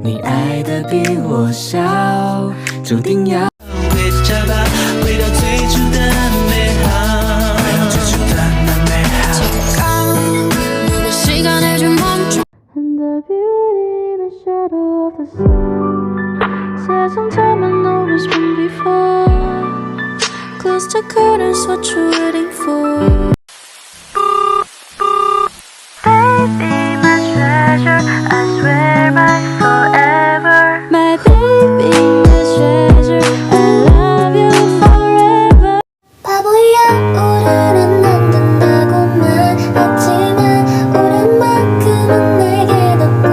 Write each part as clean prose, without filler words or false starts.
你爱的比我少，注定要回着茶吧，回到最初的美好，回到最初的那美好。시간을 좀 멈춰 And the beauty in the shadow of the sun 세상 참 I know it's been before Close the curtains, what you waiting for Baby, my treasure, I swear by forever My baby, my treasure, I love you forever 바보야 우리는 안 된다고만 했지만 오랜만큼은 내게 덮고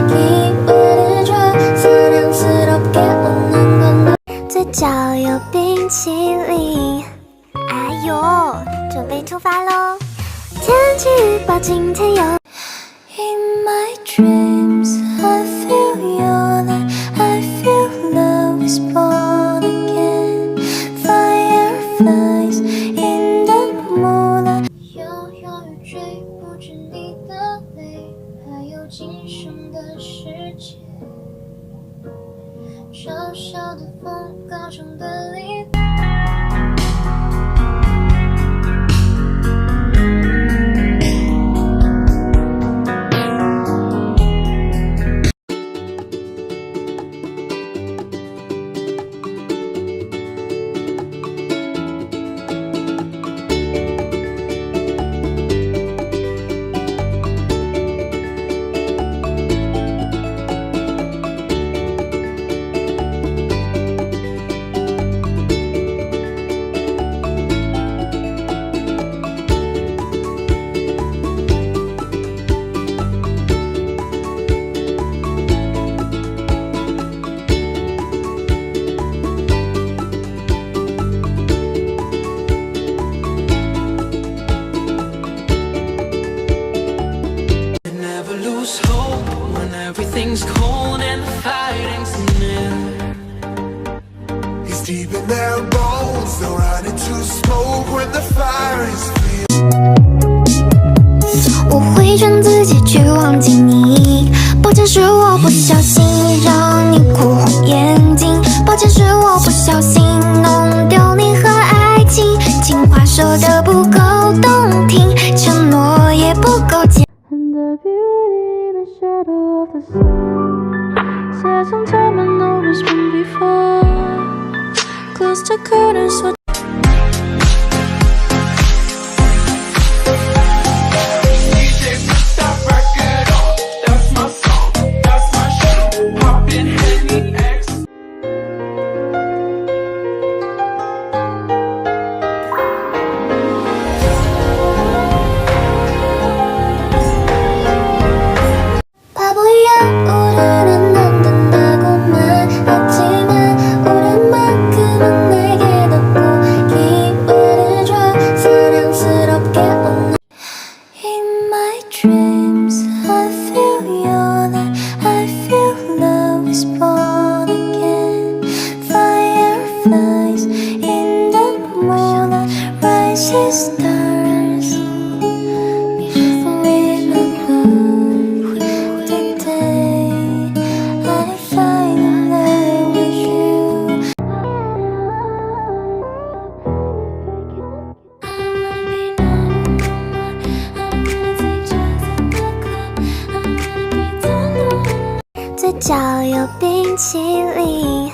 기회를 줘 사랑스럽게 웃는 건 嘴角有冰淇淋哎呦准备出发咯天气预报今天有 In my dreams I feel your light I feel love is born again Fireflies in the moonlight 摇摇欲坠不止你的泪还有今生的世界小小的风高唱的离别Everything's cold and the fighting's near. It's deep in their bones. They'll run into smoke when the fire is filled. 我会劝自己去忘记你，抱歉是我不小心让你哭红眼睛，抱歉是我不小心弄丢你和爱情，情话说得不够动听，承诺也不够坚。And the beauty in the shadow of the sun says sometime I know it's been before Close the curtains so stars beautiful in the blue the day I finally with you I wanna be number one I wanna take shots at the club I wanna be done 嘴角有冰淇淋